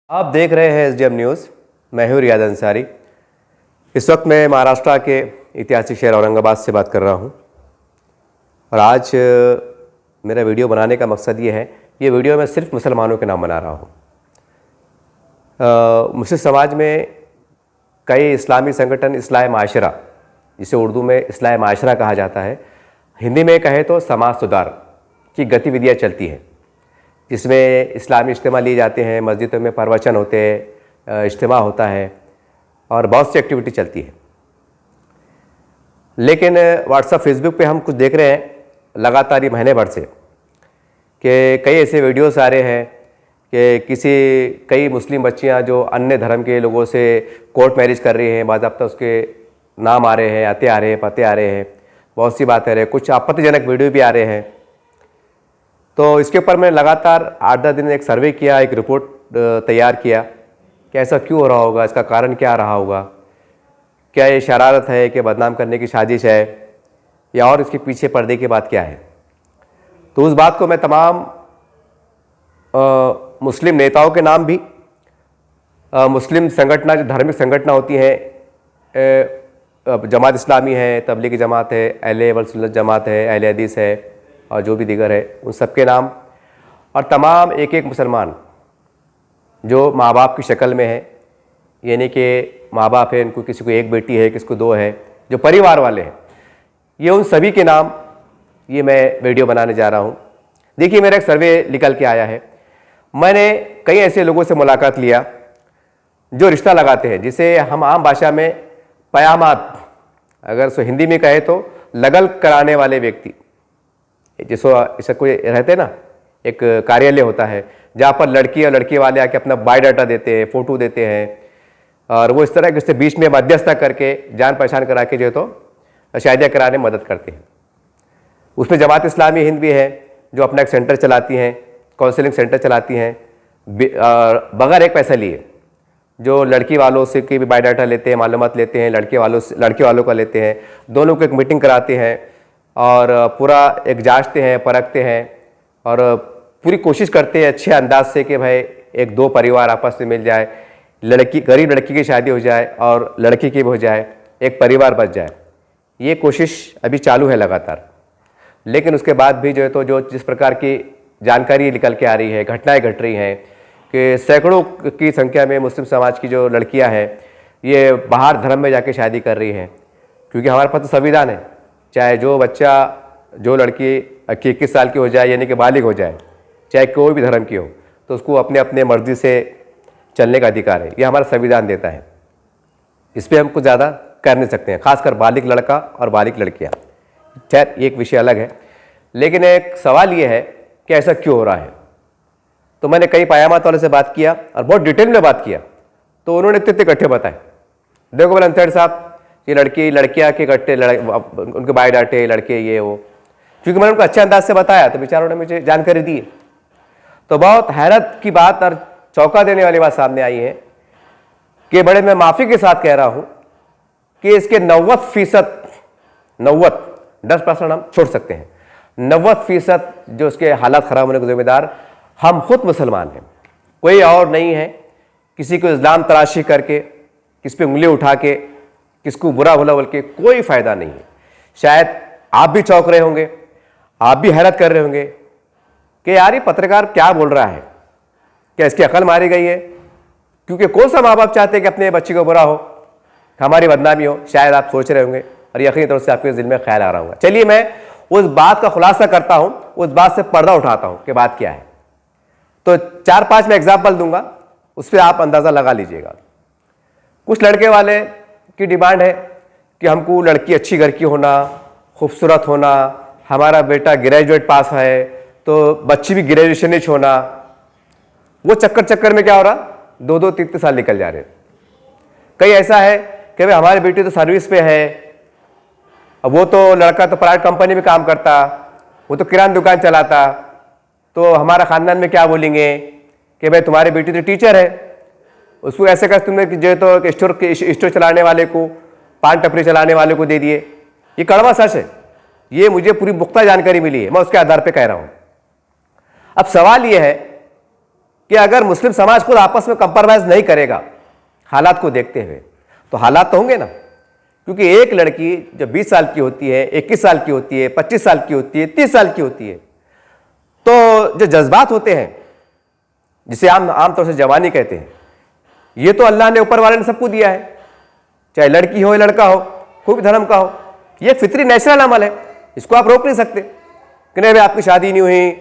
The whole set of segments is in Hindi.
आप देख रहे हैं SDM न्यूज़। मैं हूं रियाज अंसारी। इस वक्त मैं महाराष्ट्र के ऐतिहासिक शहर औरंगाबाद से बात कर रहा हूं और आज मेरा वीडियो बनाने का मकसद ये है, ये वीडियो मैं सिर्फ मुसलमानों के नाम बना रहा हूं। मुस्लिम समाज में कई इस्लामी संगठन इस्लाह माशरा, जिसे उर्दू में इस्लाह माशरा कहा जाता है, हिंदी में कहे तो समाज सुधार की गतिविधियाँ चलती हैं, जिसमें इस्लामी इज्तिमा लिए जाते हैं, मस्जिदों में प्रवचन होते हैं, इज्तिमा होता है और बहुत सी एक्टिविटी चलती है। लेकिन व्हाट्सएप फेसबुक पे हम कुछ देख रहे हैं लगातार ये महीने भर से कि कई ऐसे वीडियोस आ रहे हैं कि कई मुस्लिम बच्चियां जो अन्य धर्म के लोगों से कोर्ट मैरिज कर रही हैं, बाज़ाब्ता उसके नाम आ रहे हैं, आते आ रहे हैं, पते आ रहे हैं, बहुत सी बातें आ रही हैं, कुछ आपत्तिजनक वीडियो भी आ रहे हैं। तो इसके ऊपर मैं लगातार 8-10 दिन एक सर्वे किया, एक रिपोर्ट तैयार किया कि ऐसा क्यों हो रहा होगा, इसका कारण क्या रहा होगा, क्या ये शरारत है कि बदनाम करने की साजिश है या और इसके पीछे पर्दे की बात क्या है। तो उस बात को मैं तमाम मुस्लिम नेताओं के नाम भी, मुस्लिम संगठन जो धार्मिक संगठन होती हैं, जमात इस्लामी है, तबलीगी जमात है, अहले वल सुन्नत जमात है, अहले हदीस है और जो भी दीगर है, उन सब के नाम और तमाम एक एक मुसलमान जो माँ बाप की शक्ल में है, यानी कि माँ बाप है, इनको किसी को एक बेटी है, किसी को दो है, जो परिवार वाले हैं, ये उन सभी के नाम ये मैं वीडियो बनाने जा रहा हूँ। देखिए, मेरा एक सर्वे निकल के आया है। मैंने कई ऐसे लोगों से मुलाकात लिया जो रिश्ता लगाते हैं, जिसे हम आम भाषा में पयामात, अगर सो हिंदी में कहे तो लगल कराने वाले व्यक्ति, जिसको ऐसा कोई रहते ना, एक कार्यालय होता है जहाँ पर लड़की और लड़के वाले आके अपना बायोडाटा देते हैं, फ़ोटो देते हैं और वो इस तरह के उससे बीच में मध्यस्थता करके जान पहचान करा के जो है तो शादियाँ कराने में मदद करते हैं। उसमें जमात इस्लामी हिंद भी है जो अपना एक सेंटर चलाती हैं, काउंसलिंग सेंटर चलाती हैं, बगैर एक पैसा लिए, जो लड़की वालों से की भी बायोडाटा लेते हैं, मालूमात लेते हैं, लड़के वालों का लेते हैं, दोनों को एक मीटिंग कराते हैं और पूरा एक जांचते हैं, परखते हैं और पूरी कोशिश करते हैं अच्छे अंदाज से कि भाई एक दो परिवार आपस में मिल जाए, गरीब लड़की की शादी हो जाए और लड़की की भी हो जाए, एक परिवार बच जाए। ये कोशिश अभी चालू है लगातार। लेकिन उसके बाद भी जो है तो जिस प्रकार की जानकारी निकल के आ रही है, घटनाएं घट रही हैं कि सैकड़ों की संख्या में मुस्लिम समाज की जो लड़कियां हैं ये बाहर धर्म में जाके शादी कर रही हैं, क्योंकि हमारे पास तो संविधान है, चाहे जो लड़की 21 साल की हो जाए, यानी कि बालिग हो जाए, चाहे कोई भी धर्म की हो, तो उसको अपने अपने मर्जी से चलने का अधिकार है, ये हमारा संविधान देता है। इस पर हम कुछ ज़्यादा कर नहीं सकते हैं, खासकर बालिग लड़का और बालिग लड़कियाँ। खैर, एक विषय अलग है। लेकिन एक सवाल ये है कि ऐसा क्यों हो रहा है। तो मैंने कई पयामात वाले से बात किया और बहुत डिटेल में बात किया, तो उन्होंने इतने इकट्ठे बताए। देखो बोले अंसारी साहब, ये लड़कियाँ के इकट्ठे, उनके बायोडाटे, लड़के ये वो, क्योंकि मैंने उनको अच्छे अंदाज से बताया तो बेचारों ने मुझे जानकारी दी। तो बहुत हैरत की बात और चौंका देने वाली बात सामने आई है कि बड़े मैं माफ़ी के साथ कह रहा हूँ कि इसके 90% 10% हम छोड़ सकते हैं, 90% जो उसके हालात ख़राब होने के जिम्मेदार हम खुद मुसलमान हैं, कोई और नहीं है। किसी को इस्लाम तराशी करके, किस पे उंगली उठा के, किसको बुरा भला बोल के कोई फ़ायदा नहीं है। शायद आप भी चौंक रहे होंगे, आप भी हैरत कर रहे होंगे कि यार ये पत्रकार क्या बोल रहा है, क्या इसकी अकल मारी गई है? क्योंकि कौन सा माँ बाप चाहते हैं कि अपने बच्चे को बुरा हो, हमारी बदनामी हो, शायद आप सोच रहे होंगे और यकीनी तौर से आपके दिल में ख्याल आ रहा होगा। चलिए मैं उस बात का खुलासा करता हूं, उस बात से पर्दा उठाता हूं कि बात क्या है। तो 4-5 मैं एग्जाम्पल दूंगा, उस पर आप अंदाज़ा लगा लीजिएगा। कुछ लड़के वाले की डिमांड है कि हमको लड़की अच्छी घर की होना, खूबसूरत होना, हमारा बेटा ग्रेजुएट पास है तो बच्ची भी ग्रेजुएशन ही होना। वो चक्कर में क्या हो रहा, 2-2, 3-3 साल निकल जा रहे। कई ऐसा है कि भाई हमारी बेटी तो सर्विस पे है, वो तो लड़का तो प्राइवेट कंपनी में काम करता, वो तो किराना दुकान चलाता, तो हमारा ख़ानदान में क्या बोलेंगे कि भाई तुम्हारी बेटी तो टीचर है, उसको ऐसे कर तुमने जो तो स्टोर चलाने वाले को, पान टपरी चलाने वाले को दे दिए। ये कड़वा सच है, ये मुझे पूरी पुख्ता जानकारी मिली है, मैं उसके आधार पे कह रहा हूँ। अब सवाल ये है कि अगर मुस्लिम समाज खुद आपस में कंप्रोमाइज नहीं करेगा हालात को देखते हुए, तो हालात तो होंगे ना। क्योंकि एक लड़की जब 20 साल की होती है, 21 साल की होती है, 25 साल की होती है, 30 साल की होती है, तो जो जज्बात होते हैं जिसे आमतौर से जवानी कहते हैं, ये तो अल्लाह ने, ऊपर वाले ने सबको दिया है, चाहे लड़की हो या लड़का हो, कोई भी धर्म का हो। ये फितरी नेचुरल अमल है, इसको आप रोक नहीं सकते कि नहीं भाई आपकी शादी नहीं हुई,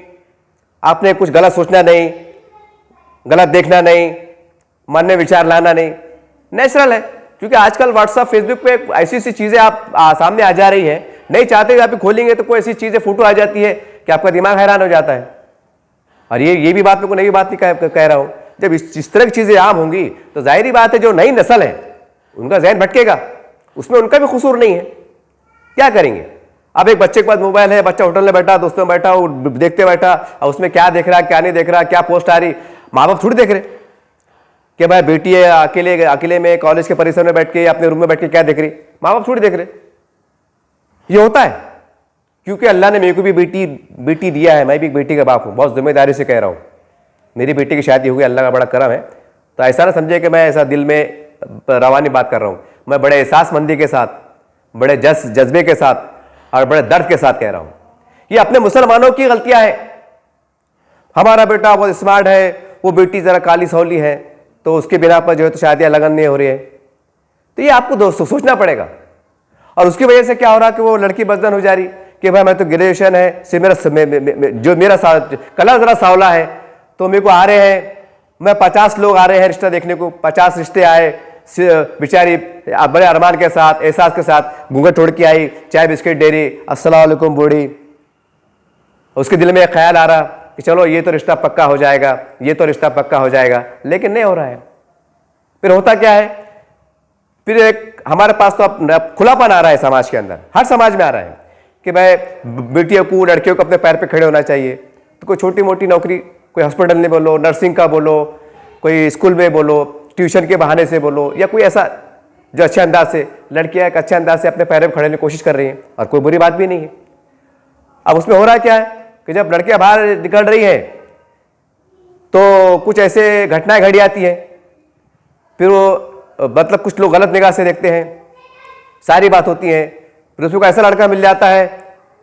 आपने कुछ गलत सोचना नहीं, गलत देखना नहीं, मन में विचार लाना नहीं, नेचुरल है। क्योंकि आजकल व्हाट्सएप फेसबुक पे ऐसी ऐसी चीज़ें आप सामने आ जा रही हैं, नहीं चाहते हुए आप खोलेंगे तो कोई ऐसी चीज़ें फोटो आ जाती है कि आपका दिमाग हैरान हो जाता है। और ये भी बात, मैं कोई नई बात नहीं कह रहा हूँ। जब इस तरह की चीज़ें आम होंगी तो जाहिर बात है जो नई नस्ल है उनका जहन भटकेगा, उसमें उनका भी कसूर नहीं है। क्या करेंगे? अब एक बच्चे के पास मोबाइल है, बच्चा होटल में बैठा, दोस्तों में बैठा, वो देखते बैठा, और उसमें क्या देख रहा है क्या नहीं देख रहा, क्या पोस्ट आ रही, माँ बाप थोड़ी देख रहे कि भाई बेटी है अकेले में कॉलेज के परिसर में बैठ के अपने रूम में बैठ के क्या देख रही, माँ बाप थोड़ी देख रहे। ये होता है क्योंकि अल्लाह ने मेरे को भी बेटी दिया है, मैं भी एक बेटी का बाप हूँ, बहुत जिम्मेदारी से कह रहा हूँ। मेरी बेटी की शादी हो गई, अल्लाह का बड़ा करम है। तो ऐसा ना समझे कि मैं ऐसा दिल में रवानी बात कर रहा हूँ, मैं बड़े एहसासमंदी के साथ, बड़े जज्बे के साथ और बड़े दर्द के साथ कह रहा हूँ। ये अपने मुसलमानों की गलतियाँ हैं। हमारा बेटा बहुत स्मार्ट है, वो बेटी ज़रा काली सौली है, तो उसके बिना पर जो है तो शादियाँ लगन नहीं हो रही है। तो ये आपको दोस्तों सोचना पड़ेगा। और उसकी वजह से क्या हो रहा कि वो लड़की बदन हो जा रही कि भाई मैं तो ग्रेजुएशन है, से मेरा कलर ज़रा सांवला है, तो मेरे को आ रहे हैं, मैं 50 लोग आ रहे हैं रिश्ता देखने को, 50 रिश्ते आए, बेचारी बड़े अरमान के साथ, एहसास के साथ घूंघट छोड़ के आई, चाय बिस्किट दे रही, अस्सलाम वालेकुम बूढ़ी। उसके दिल में एक ख्याल आ रहा कि चलो ये तो रिश्ता पक्का हो जाएगा, ये तो रिश्ता पक्का हो जाएगा, लेकिन नहीं हो रहा है। फिर होता क्या है, फिर एक हमारे पास तो अब खुलापन आ रहा है समाज के अंदर, हर समाज में आ रहा है कि भाई बेटियों को, लड़कियों को अपने पैर पे खड़े होना चाहिए। तो कोई छोटी मोटी नौकरी, कोई हॉस्पिटल में बोलो, नर्सिंग का बोलो, कोई स्कूल में बोलो, ट्यूशन के बहाने से बोलो, या कोई ऐसा जो अच्छे अंदाज से, लड़कियां एक अच्छे अंदाज से अपने पैर पे खड़े होने की कोशिश कर रही हैं, और कोई बुरी बात भी नहीं है। अब उसमें हो रहा क्या है कि जब लड़कियां बाहर निकल रही हैं तो कुछ ऐसे घटनाएं घड़ी आती हैं, फिर वो मतलब कुछ लोग गलत निगाह से देखते हैं, सारी बात होती है। फिर उसमें ऐसा लड़का मिल जाता है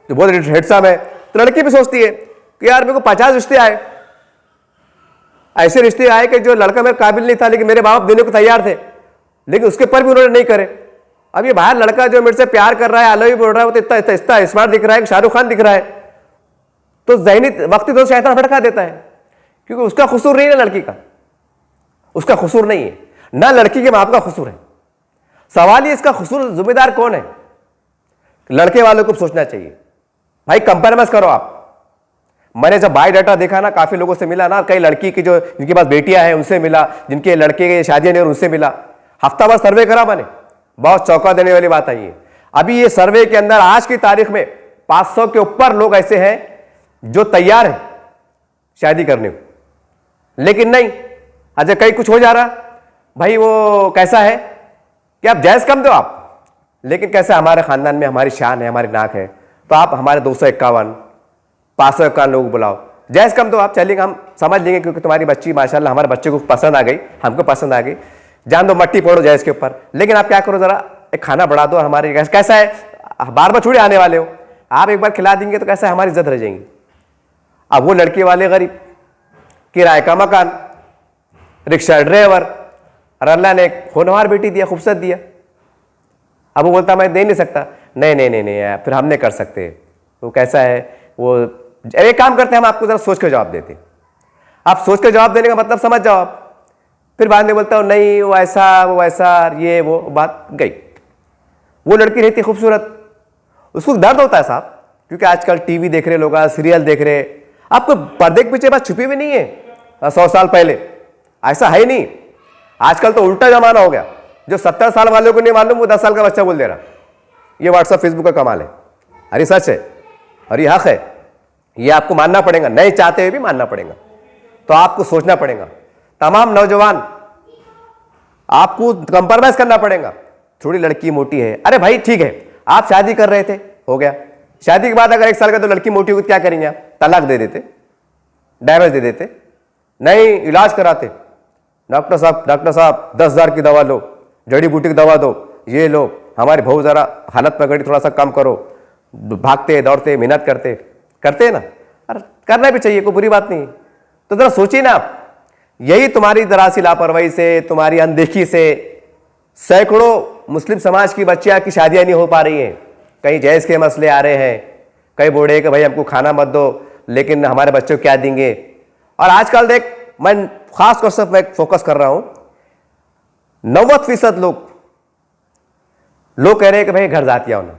जो बहुत हैंडसम है, तो लड़की भी सोचती है कि यार मेरे को 50 रिश्ते आए, ऐसे रिश्ते आए कि जो लड़का मेरे काबिल नहीं था, लेकिन मेरे बाप देने को तैयार थे, लेकिन उसके पर भी उन्होंने नहीं करे। अब ये बाहर लड़का जो मेरे से प्यार कर रहा है, अलग भी बोल रहा है, वो तो इतना स्मार्ट दिख रहा है, शाहरुख खान दिख रहा है, तो ज़हनी वक्ती तो शैतान भड़का देता है, क्योंकि उसका कसूर नहीं है लड़की का, उसका कसूर नहीं है ना, लड़की के बाप का कसूर है। सवाल ये इसका कसूर जिम्मेदार कौन है? लड़के वालों को सोचना चाहिए। भाई कंप्रोमाइज करो आप। मैंने जब बायोडाटा देखा ना, काफी लोगों से मिला ना, कई लड़की की जो जिनके पास बेटियां हैं उनसे मिला, जिनके लड़के की शादियां नहीं और उनसे मिला, हफ्ता भर सर्वे करा मैंने, बहुत चौंका देने वाली बात आई है। अभी ये सर्वे के अंदर आज की तारीख में 500 के ऊपर लोग ऐसे हैं जो तैयार हैं शादी करने को, लेकिन नहीं, अच्छा कहीं कुछ हो जा रहा। भाई वो कैसा है कि आप जायज कम दो आप, लेकिन कैसा हमारे खानदान में हमारी शान है, हमारी नाक है, तो आप हमारे 251 551 लोग बुलाओ, जायज कम दो आप, चलेंगे, हम समझ लेंगे, क्योंकि तुम्हारी बच्ची माशाल्लाह हमारे बच्चे को पसंद आ गई, हमको पसंद आ गई, जान दो मट्टी फोड़ो जायज के ऊपर। लेकिन आप क्या करो, जरा एक खाना बढ़ा दो, हमारे कैसा है, बार बार छुड़े आने वाले हो, आप एक बार खिला देंगे तो कैसा है हमारी इज्जत रह जाएंगी। अब वो लड़के वाले गरीब, किराए का मकान, रिक्शा ड्राइवर, और अल्लाह ने एक होनहार बेटी दिया, खूबसूरत दिया। अब वो बोलता मैं दे नहीं सकता, नहीं नहीं नहीं नहीं फिर हम नहीं कर सकते। वो कैसा है, वो एक काम करते हैं, हम आपको जरा सोच कर जवाब देते हैं, आप सोच कर जवाब देने का मतलब समझ जाओ आप। फिर बाद में बोलता हूँ नहीं वो ऐसा ये वो बात गई। वो लड़की रहती खूबसूरत, उसको दर्द होता है साहब, क्योंकि आजकल टीवी देख रहे लोग, सीरियल देख रहे, आपको पर्दे के पीछे बात छुपी भी नहीं है। 100 साल पहले ऐसा है ही नहीं, आजकल तो उल्टा जमाना हो गया, जो 70 साल वालों को नहीं मालूम वो 10 साल का बच्चा बोल दे रहा। ये व्हाट्सएप फेसबुक का कमाल है, अरे सच है और ये हक है, ये आपको मानना पड़ेगा, नहीं चाहते हुए भी मानना पड़ेगा। तो आपको सोचना पड़ेगा, तमाम नौजवान आपको कंप्रोमाइज करना पड़ेगा। थोड़ी लड़की मोटी है, अरे भाई ठीक है, आप शादी कर रहे थे, हो गया, शादी के बाद अगर 1 साल का तो लड़की मोटी हुई क्या करेंगे आप? तलाक दे देते, डाइवोर्स दे देते, नहीं इलाज कराते, डॉक्टर साहब 10,000 की दवा लो, जड़ी बूटी की दवा दो, ये लो, हमारी बहू ज़रा हालत पकड़ी, थोड़ा सा कम करो, भागते दौड़ते मेहनत करते हैं ना। और करना भी चाहिए, कोई बुरी बात नहीं। तो ज़रा सोचिए ना आप, यही तुम्हारी जरा सी लापरवाही से, तुम्हारी अनदेखी से सैकड़ों मुस्लिम समाज की बच्चियां की शादियां नहीं हो पा रही हैं। कहीं जहेज के मसले आ रहे हैं, कई बूढ़े कि भाई हमको खाना मत दो, लेकिन हमारे बच्चों को क्या देंगे। और आजकल देख, मैं खास तौर से मैं फोकस कर रहा हूं, 90% लोग कह रहे हैं कि भाई घर जातिया होना।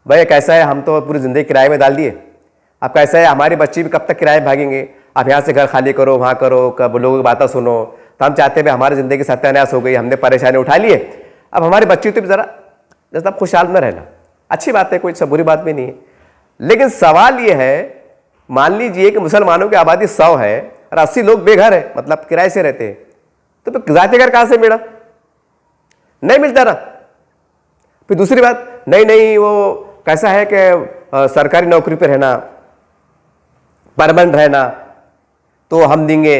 भाई कैसा है, हम तो पूरी जिंदगी किराए में डाल दिए, अब कैसा है हमारी बच्ची भी कब तक किराए में भागेंगे। अब यहाँ से घर खाली करो, वहाँ करो, कब लोगों की बातें सुनो। तो हम चाहते हैं भाई हमारी ज़िंदगी सत्यानाश हो गई, हमने परेशानी उठा लिए, अब हमारी बच्ची तो भी ज़रा जैसा खुशहाल में रहना। अच्छी बात है, कोई सब बुरी बात भी नहीं है। लेकिन सवाल ये है, मान लीजिए कि मुसलमानों की आबादी 100 है और 80 लोग बेघर है, मतलब किराए से रहते हैं, तो फिर जाति घर कहाँ से मिला? नहीं मिलता ना। फिर दूसरी बात, नहीं वो कैसा है कि सरकारी नौकरी पर रहना, परमानेंट रहना तो हम देंगे।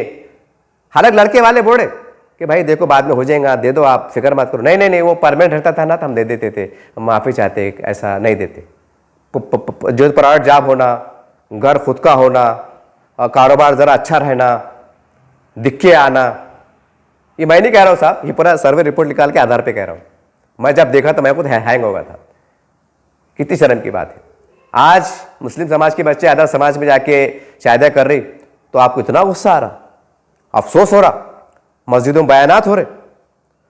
हालांकि लड़के वाले बोले कि भाई देखो बाद में हो जाएगा, दे दो, आप फिक्र मत करो। नहीं वो परमानेंट रहता था ना तो हम दे देते थे, हम माफ़ी चाहते, ऐसा नहीं देते। जो प्राइवेट जॉब होना, घर खुद का होना, कारोबार ज़रा अच्छा रहना, दिख के आना, ये मैं नहीं कह रहा हूँ साहब, ये पूरा सर्वे रिपोर्ट निकाल के आधार पे कह रहा हूँ। मैं जब देखा तो मैं खुद हैंग हो गया था। कितनी शर्म की बात है। आज मुस्लिम समाज के बच्चे अदर समाज में जाके शायदा कर रही तो आपको इतना गुस्सा आ रहा, अफसोस हो रहा, मस्जिदों में बयानात हो रहे,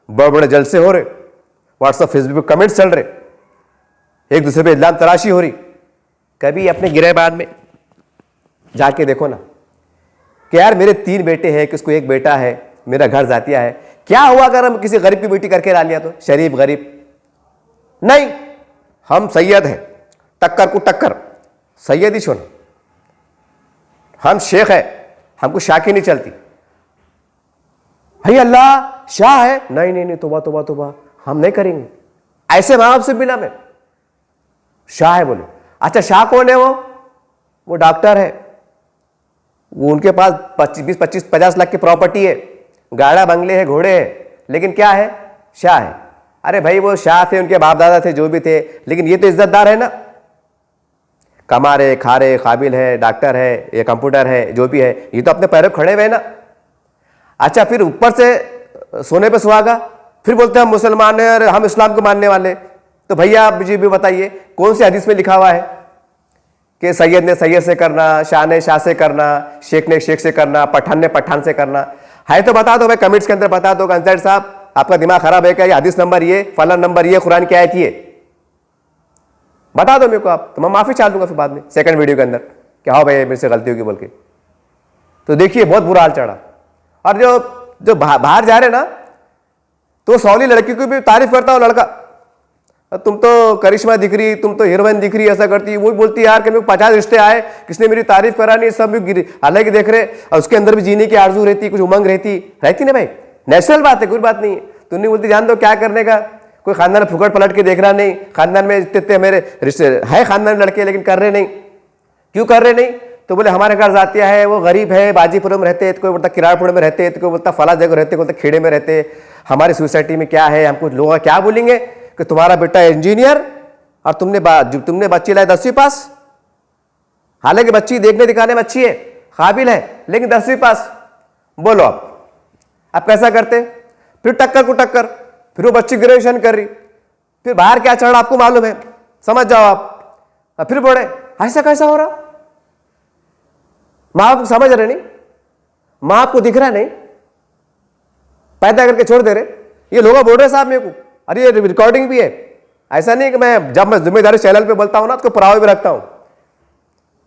बड़े बड़े जलसे हो रहे, व्हाट्सएप फेसबुक पे कमेंट्स चल रहे, एक दूसरे पे इल्जाम तराशी हो रही। कभी अपने गिरेबान में जाके देखो ना कि यार मेरे 3 बेटे हैं, किसको 1 बेटा है, मेरा घर जातिया है, क्या हुआ अगर हम किसी गरीब की बेटी करके ला लिया तो? शरीफ गरीब नहीं, हम सैयद हैं, टक्कर को टक्कर, सैयद ही छोड़, हम शेख है, हमको शाह की नहीं चलती। भाई अल्लाह शाह है, नहीं तोबा तोबा तोबा, हम नहीं करेंगे। ऐसे माँ बाप से मिला मैं, शाह है बोले। अच्छा शाह कौन है? वो डॉक्टर है, वो उनके पास 20-25-50 लाख की प्रॉपर्टी है, गाड़ा बंगले है, घोड़े हैं, लेकिन क्या है? शाह है। अरे भाई वो शाह थे, उनके बाप दादा थे, जो भी थे, लेकिन ये तो इज्जतदार है ना, कमा रहे, खा रहे, काबिल है, डॉक्टर है, ये कंप्यूटर है, जो भी है, ये तो अपने पैरों खड़े हुए ना। अच्छा फिर ऊपर से सोने पे सुहागा, फिर बोलते हैं हम मुसलमान हैं और हम इस्लाम को मानने वाले। तो भैया आप मुझे भी बताइए कौन सी हदीस में लिखा हुआ है कि सैयद ने सैयद से करना, शाह ने शाह से करना, शेख ने शेख से करना, पठान ने पठान से करना है? तो बता दो भाई, कमेंट्स के अंदर बता दो। अंसारी साहब आपका दिमाग खराब है क्या? ये हदीस नंबर ये, फलां नंबर ये, कुरान की आयत ये, बता दो मेरे को आप, तो मैं माफी चाह दूंगा फिर बाद में सेकंड वीडियो के अंदर कि हाँ भाई मेरे से गलती होगी बोल के। तो देखिए बहुत बुरा हाल चढ़ा। और जो बाहर जा रहे ना, तो सौली लड़की की भी तारीफ करता हो लड़का, तुम तो करिश्मा दिख रही, तुम तो हीरोइन दिख रही, ऐसा करती। वो बोलती यार कि मेरे को 50 रिश्ते आए, किसने मेरी तारीफ करा नहीं, सब गिरी। हालांकि देख रहे और उसके अंदर भी जीने की आरजू रहती, कुछ उमंग रहती ना भाई, नेचुरल बात है, कोई बात नहीं है। तुम नहीं बोलती जान दो क्या करने का, कोई खानदान में फुकट पलट के देखना नहीं, खानदान में इतने मेरे रिश्ते है, खानदान लड़के, लेकिन कर रहे नहीं। क्यों कर रहे नहीं? तो बोले हमारे घर जातिया है, वो गरीब है, बाजीपुर में रहते, तो कोई बोलता किराड़पुर में रहते, तो कोई बोलता फला जगह रहते, कोई बोलता खेड़े में रहते, हमारी सोसाइटी में क्या है, हमको लोग क्या बोलेंगे कि तुम्हारा बेटा इंजीनियर और तुमने बच्ची लाई 10वीं पास। हालांकि बच्ची देखने दिखाने में अच्छी है, काबिल है, लेकिन 10वीं पास। बोलो आप कैसा करते? फिर टक्कर को टक्कर, फिर वो बच्ची ग्रेजुएशन कर रही, फिर बाहर क्या चढ़ रहा आपको मालूम है, समझ जाओ आप। फिर बोले ऐसा कैसा हो रहा? माँ बाप समझ रहे नहीं, माँ आपको दिख रहा नहीं, पैदा करके छोड़ दे रहे। ये लोग बोल रहे साहब मेरे को, अरे ये रिकॉर्डिंग भी है। ऐसा नहीं कि मैं जब मैं जिम्मेदारी चैनल पे बोलता हूं ना तो पुरावे भी रखता हूं।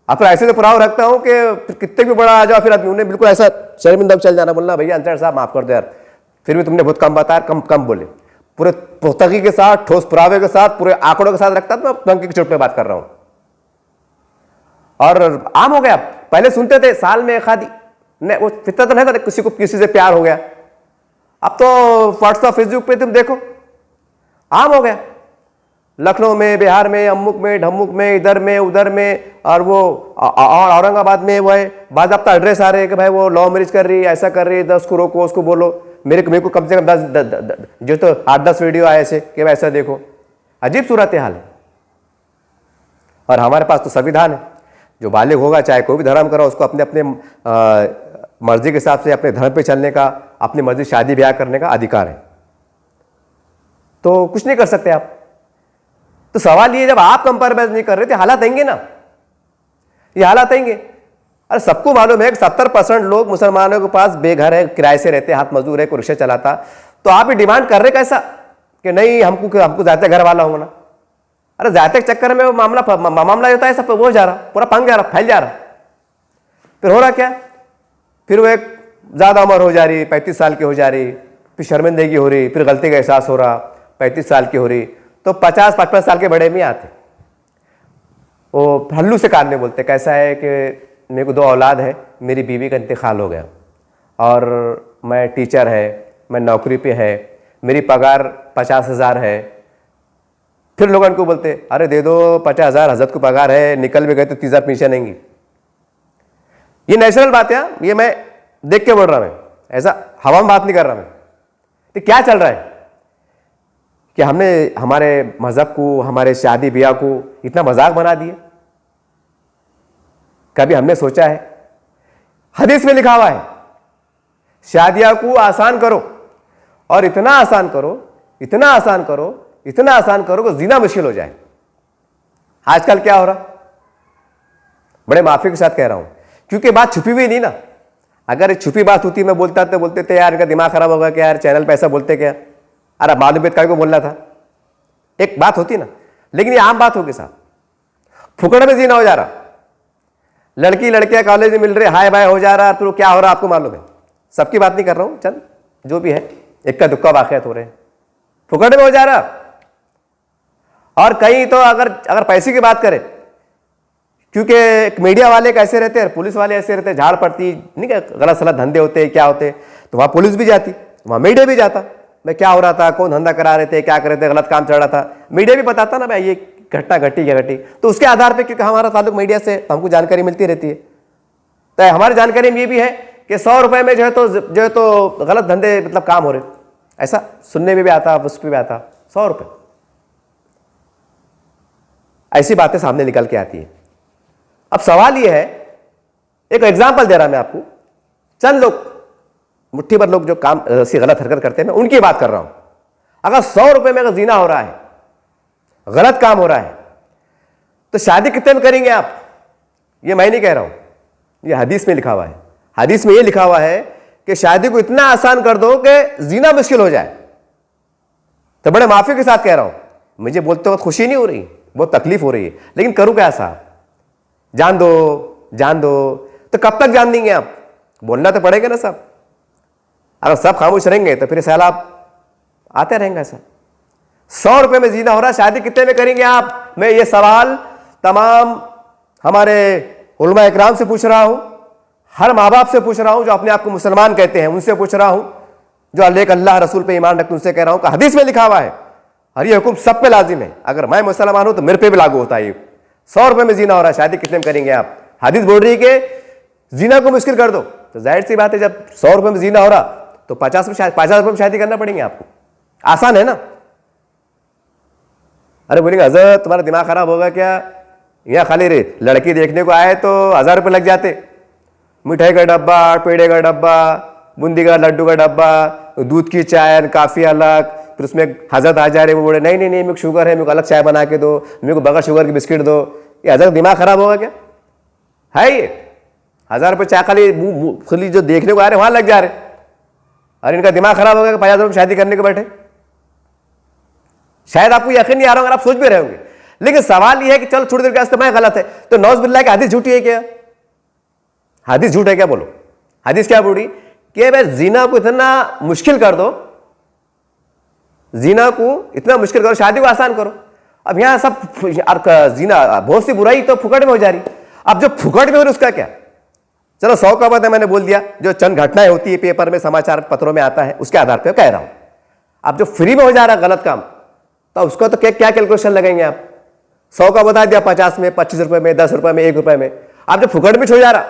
अब फिर ऐसे तो पुराव रखता हूं कि कितने भी बड़ा आ जाओ, फिर उन्हें बिल्कुल ऐसा शर्मिंदा चल जाना, बोलना भैया अंसारी साहब माफ कर दो यार, फिर भी तुमने बहुत कम बताया, कम बोले। पूरे पुख्तगी के साथ, ठोस पुरावे के साथ, पूरे आंकड़ों के साथ रखता, तो मैं टंकी की चोट पे बात कर रहा हूं। और आम हो गया, पहले सुनते थे साल में एक आधी, नहीं वो फितना तो नहीं था, किसी को किसी से प्यार हो गया। अब तो व्हाट्सएप फेसबुक पे तुम देखो आम हो गया। लखनऊ में, बिहार में, अमुक में, ढमुक में, इधर में, उधर में, और वो और औरंगाबाद में वो है, बाज़ाब्ता एड्रेस आ रहे हैं कि भाई वो लव मैरिज कर रही है, ऐसा कर रही है, 10 को रोको, उसको बोलो। मेरे को कम से कम 10 जो तो 8-10 वीडियो आए ऐसे कि ऐसा देखो। अजीब सूरत हाल है। और हमारे पास तो संविधान है, जो बालिग होगा चाहे कोई भी धर्म करो, उसको अपने अपने मर्जी के हिसाब से अपने धर्म पे चलने का, अपनी मर्जी शादी ब्याह करने का अधिकार है। तो कुछ नहीं कर सकते आप। तो सवाल ये, जब आप कंप्रोमाइज नहीं कर रहे थे, हालात आएंगे ना, ये हालात आएंगे। अरे सबको मालूम है कि 70% लोग मुसलमानों के पास बेघर है, किराए से रहते, हाथ मजदूर है, कोई रिक्शा चलाता। तो आप ही डिमांड कर रहे कैसा कि नहीं हमको जाते घर वाला होना। अरे जाते के चक्कर में वो मामला होता है, सब वो जा रहा, पूरा पंग जा रहा, फैल जा रहा। फिर हो रहा क्या, फिर वो एक ज़्यादा उम्र हो जा रही, 35 साल की हो जा रही, फिर शर्मिंदगी हो रही, फिर गलती का एहसास हो रहा, 35 साल की हो रही, तो 50-55 साल के बड़े में आते। वो हल्लू से कान में बोलते, कैसा है कि मेरे को 2 औलाद है, मेरी बीवी का इंतकाल हो गया, और मैं टीचर है, मैं नौकरी पे है, मेरी पगार 50,000 है। फिर लोग उनको बोलते, अरे दे दो 50,000, हज़रत को पगार है, निकल भी गए तो 30,000 पेंशन आएंगी। ये नेचुरल बात है, ये मैं देख के बोल रहा, मैं ऐसा हवा में बात नहीं कर रहा मैं। तो क्या चल रहा है कि हमने हमारे मज़हब को, हमारे शादी ब्याह को इतना मजाक बना दिया। कभी हमने सोचा है? हदीस में लिखा हुआ है शादियां को आसान करो, और इतना आसान करो, इतना आसान करो, इतना आसान करो कि जीना मुश्किल हो जाए। आजकल क्या हो रहा, बड़े माफी के साथ कह रहा हूं, क्योंकि बात छुपी हुई नहीं ना। अगर छुपी बात होती, मैं बोलता तो बोलते थे यार इनका दिमाग खराब होगा क्या यार, चैनल पे ऐसा बोलते क्या, अरे मालूम काय को बोलना था, एक बात होती ना। लेकिन ये आम बात होगी साहब, फुकड़ में जीना हो जा रहा, लड़की लड़कियां कॉलेज में मिल रहे, हाय बाय हो जा रहा, तो क्या हो रहा आपको मालूम है। सबकी बात नहीं कर रहा हूं, चल जो भी है, इक्का दुक्का वाकयात हो रहे हैं, फुकड़ में हो जा रहा। और कहीं तो अगर पैसे की बात करें, क्योंकि मीडिया वाले कैसे रहते हैं, पुलिस वाले ऐसे रहते हैं, झाड़ पड़ती नहीं, क्या गलत सलत धंधे होते हैं, क्या होते, तो वहां पुलिस भी जाती, वहां मीडिया भी जाता, मैं क्या हो रहा था, कौन धंधा करा रहे थे, क्या कर रहे थे, गलत काम चल रहा था, मीडिया भी बताता ना भाई ये घटना घटी क्या घटी। तो उसके आधार पे, क्योंकि हमारा ताल्लुक मीडिया से, तो हमको जानकारी मिलती रहती है। तो हमारी जानकारी में ये भी है कि 100 रुपए में जो है तो गलत धंधे मतलब काम हो रहे, ऐसा सुनने में भी आता, उस पर भी आता। 100 रुपए, ऐसी बातें सामने निकल के आती है। अब सवाल ये है, एक एग्जाम्पल दे रहा मैं आपको, चंद लोग, मुट्ठी भर लोग जो काम ऐसी गलत हरकत करते हैं, मैं उनकी बात कर रहा हूं। अगर 100 रुपए में अगर जीना हो रहा है, गलत काम हो रहा है, तो शादी कितने में करेंगे आप? ये मैं नहीं कह रहा हूं, ये हदीस में लिखा हुआ है। हदीस में ये लिखा हुआ है कि शादी को इतना आसान कर दो कि जीना मुश्किल हो जाए। तो बड़े माफी के साथ कह रहा हूं, मुझे बोलते वक्त खुशी नहीं हो रही, बहुत तकलीफ हो रही है, लेकिन करूं क्या साहब, जान दो जान दो। तो कब तक जान देंगे आप? बोलना तो पड़ेगा ना साहब। अगर सब खामोश रहेंगे तो फिर सैलाब आते रहेंगे। ऐसा 100 रुपए में जीना हो रहा, शादी कितने में करेंगे आप? मैं ये सवाल तमाम हमारे उलमा इकराम से पूछ रहा हूं, हर माँ बाप से पूछ रहा हूं जो अपने आप को मुसलमान कहते हैं, उनसे पूछ रहा हूं, जो अल्लाह रसूल पे ईमान रखते, उनसे कह रहा हूं कि हदीस में लिखा हुआ है और ये हुक्म सब पे लाजिम है। अगर मैं मुसलमान हूं तो मेरे पे भी लागू होता है। 100 रुपए में जीना हो रहा है, शादी कितने में करेंगे आप? हदीस बोल रही है कि जीना को मुश्किल कर दो। तो जाहिर सी बात है, जब 100 रुपए में जीना हो रहा तो 50 रुपए में शादी करना पड़ेंगे आपको। आसान है ना? अरे बोलेंगे हजरत तुम्हारा दिमाग खराब होगा क्या, यहाँ खाली रे लड़की देखने को आए तो 1000 रुपये लग जाते, मिठाई का डब्बा, पेड़े का डब्बा, बूंदी का लड्डू का डब्बा, दूध की चाय काफ़ी अलग, फिर उसमें हजरत आ जा रहे, वो बोले नहीं नहीं नहीं मेरे को शुगर है, मेरे को अलग चाय बना के दो, मेरे को बगैर शुगर की बिस्किट दो। ये हजरत दिमाग खराब होगा क्या है? ये 1000 रुपये चाय खाली जो देखने को आ रहे वहां लग जा रहे, और इनका दिमाग खराब होगा कि 50 रुपये शादी करने को बैठे। शायद आपको यकीन नहीं आ रहा होगा, आप सोच भी रहे होंगे, लेकिन सवाल यह है कि चलो थोड़ी देर का इस्तेमाल गलत है तो नौज बिल्लाह की हदीस झूठी है क्या? हदीस झूठ है क्या? बोलो, हदीस क्या बोली कि भाई जीना को इतना मुश्किल कर दो, जीना को इतना मुश्किल करो, शादी को आसान करो। अब यहां सब जीना बहुत सी बुराई तो फुकट में हो जा रही। अब जो फुकट में हो रही उसका क्या? चलो 100 का बात है, मैंने बोल दिया, जो चंद घटनाएं होती है पेपर में, समाचार पत्रों में आता है, उसके आधार पर कह रहा हूं। अब जो फ्री में हो जा रहा है गलत काम, तो उसका तो क्या कैलकुलेशन लगाएंगे आप? 100 का बता दिया 50 में, 25 रुपए में, 10 रुपए में, 1 रुपए में, आप जब फुकट में छोड़ जा रहा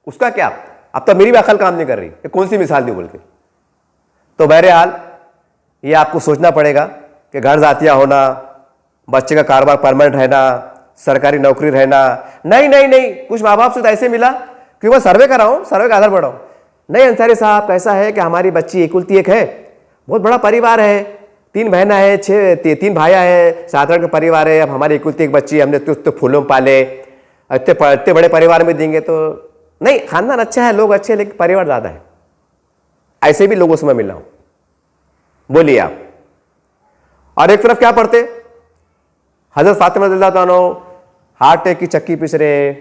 उसका क्या? अब तो मेरी भी अकल काम नहीं कर रही, ये कौन सी मिसाल दी बोल के। तो बहरहाल ये आपको सोचना पड़ेगा कि घर जातिया होना, बच्चे का कारोबार परमानेंट रहना, सरकारी नौकरी रहना, नहीं नहीं नहीं, कुछ माँ बाप से तो ऐसे मिला कि मैं सर्वे कर रहा हूँ, सर्वे का आधार बढ़ाऊँ, नहीं अंसारी साहब कैसा है कि हमारी बच्ची इकुलती एक है, बहुत बड़ा परिवार है, 3 बहना है, 3 भाइयाँ है, 7 का परिवार है, अब हमारी इकुलती एक बच्ची, हमने तो फूलों में पाले, इतने बड़े परिवार में देंगे तो नहीं, खानदान अच्छा है, लोग अच्छे हैं, लेकिन परिवार ज़्यादा है। ऐसे भी लोगों से मैं मिल रहा हूँ, बोलिए आप। और एक तरफ क्या पढ़ते, हजरत फातिमा रज़ियल्लाहु अन्हा हार्ट अटैक की चक्की पिस रहे,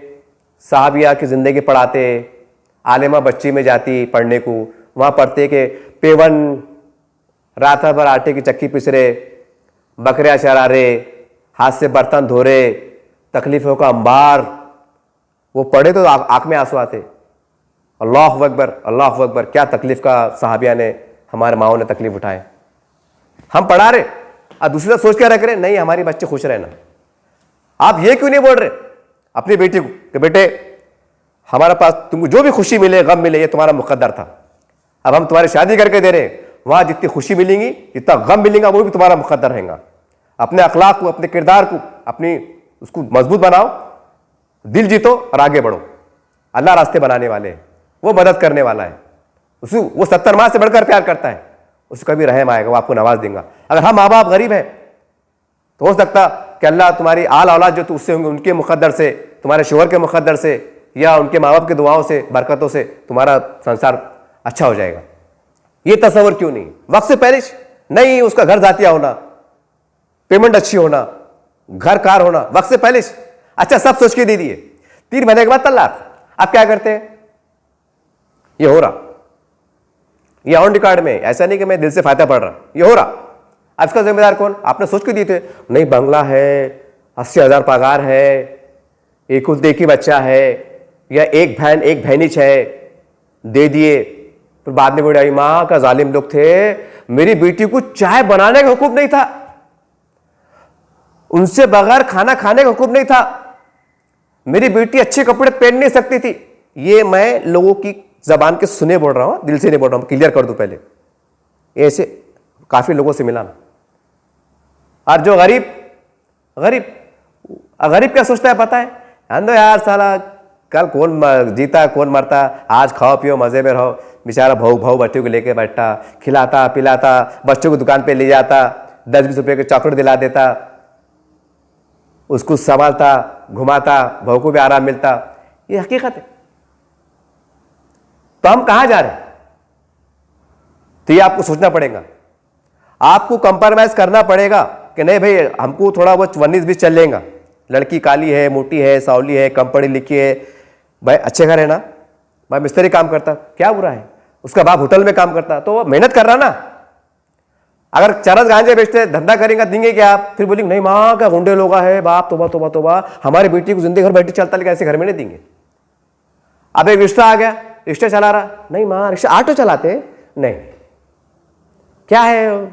साहबिया की ज़िंदगी पढ़ाते, आलिमा बच्ची में जाती पढ़ने को, वहाँ पढ़ते कि पेवन रात भर आटे की चक्की पिस रहे, बकरियाँ चरा रहे, हाथ से बर्तन धो रहे, तकलीफ़ों का अंबार, वो पढ़े तो आँख में आंसू आते। अल्लाहु अकबर, अल्लाहु अकबर, क्या तकलीफ़ का साहबिया ने, हमारे माओ ने तकलीफ़ उठाए। हम पढ़ा रहे और दूसरी तरफ सोच के रख रहे नहीं हमारे बच्चे खुश रहना। आप ये क्यों नहीं बोल रहे अपनी बेटी को कि बेटे हमारे पास तुमको जो भी खुशी मिले, गम मिले, ये तुम्हारा मुकद्दर था, अब हम तुम्हारी शादी करके दे रहे हैं, वहाँ जितनी खुशी मिलेंगी, जितना गम मिलेगा, वो भी तुम्हारा मुकद्दर रहेगा। अपने अखलाक को, अपने किरदार को, अपनी उसको मजबूत बनाओ, दिल जीतो और आगे बढ़ो। अल्लाह रास्ते बनाने वाले हैं, वो मदद करने वाला है, उसे वो 70 माँ से बढ़कर प्यार करता है, उसका भी रहम आएगा, वो आपको नवाज देगा। अगर हम माँ बाप गरीब हैं तो हो सकता कि अल्लाह तुम्हारी आल औलाद जो तो उससे होंगे, उनके मुकद्दर से, तुम्हारे शोहर के मुकद्दर से, या उनके माँ बाप की दुआओं से, बरकतों से तुम्हारा संसार अच्छा हो जाएगा। ये तस्वर क्यों नहीं? वक्त से पहले नहीं, उसका घर जातिया होना, पेमेंट अच्छी होना, घर कार होना, वक्त से पहले अच्छा सब सोच के दे दिए, 3 महीने के बाद तलाक। आप क्या करते हैं? ये हो रहा, ये ऑन रिकॉर्ड में, ऐसा नहीं कि मैं दिल से फायदा पड़ रहा, ये हो रहा। अब इसका जिम्मेदार कौन? आपने सोच के दिए थे, नहीं बंगला है, 80,000 पगार है, एक ही बच्चा है, या एक बहन एक बहनिच है, दे दिए। फिर बाद में बोले माँ का जालिम लोग थे, मेरी बेटी को चाय बनाने का हुक्म नहीं था, उनसे बगैर खाना खाने का हुक्म नहीं था, मेरी बेटी अच्छे कपड़े पहन नहीं सकती थी। ये मैं लोगों की जबान के सुने बोल रहा हूं, दिल से नहीं बोल रहा हूं, क्लियर कर दूं पहले। ऐसे काफी लोगों से मिला ना। और जो गरीब गरीब गरीब क्या सोचता है पता है? अंदर यार साला कल कौन जीता कौन मरता, आज खाओ पियो मजे में रहो। बेचारा भाऊ भाऊ बच्चों को लेके बैठता, खिलाता पिलाता, बच्चों को दुकान पे ले जाता, 10-20 रुपए के चॉकलेट दिला देता, उसको संभालता घुमाता, भाऊ को भी आराम मिलता। ये हकीकत है। तो हम कहां जा रहे हैं? तो ये आपको सोचना पड़ेगा, आपको कंप्रोमाइज करना पड़ेगा कि नहीं भाई हमको थोड़ा बहुत 19-20 चल लेगा, लड़की काली है, मोटी है, सावली है, कम पढ़ी लिखी है, भाई अच्छे घर है ना, भाई मिस्त्री काम करता, क्या बुरा है, उसका बाप होटल में काम करता, तो वो मेहनत कर रहा ना। अगर चरस गांजे बेचते धंधा करेंगे देंगे क्या आप? फिर बोलेंगे नहीं माँ का गुंडे लोग है, बाप तोबा तोबा तोबा, हमारी बेटी को जिंदगी घर बैठी चलता, लेकिन ऐसे घर में नहीं देंगे। अब एक रिश्ता आ गया, रिक्शा चला रहा, नहीं माँ रिक्शा, ऑटो चलाते नहीं, क्या है